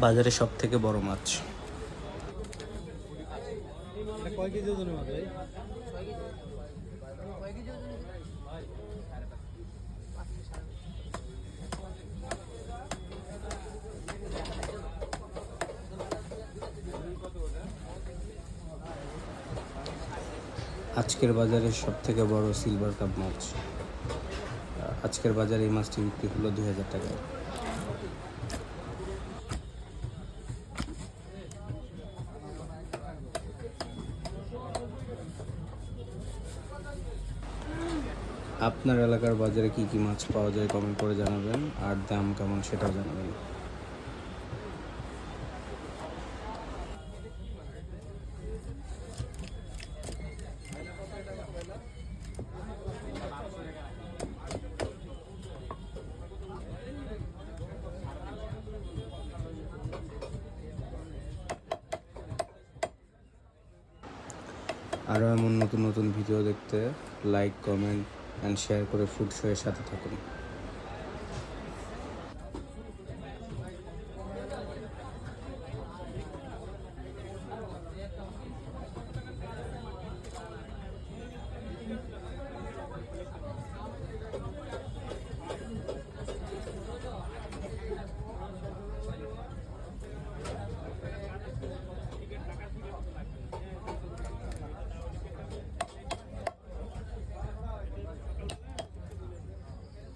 বাজারে সব থেকে বড় মাছ। কয় কেজি ওজনের মাছ ভাই? আজকের বাজারে সব থেকে বড় সিলভার কাপ মাছ। আজকের বাজারে এই মাছটি বিক্রি হলো 2000 টাকায়। আপনার এলাকার বাজারে কি কি মাছ পাওয়া যায় কমেন্ট করে জানাবেন, আর দাম কেমন সেটাও জানাবেন। আরও এমন নতুন নতুন ভিডিও দেখতে লাইক, কমেন্ট অ্যান্ড শেয়ার করে ফুড শো এর সাথে থাকুন।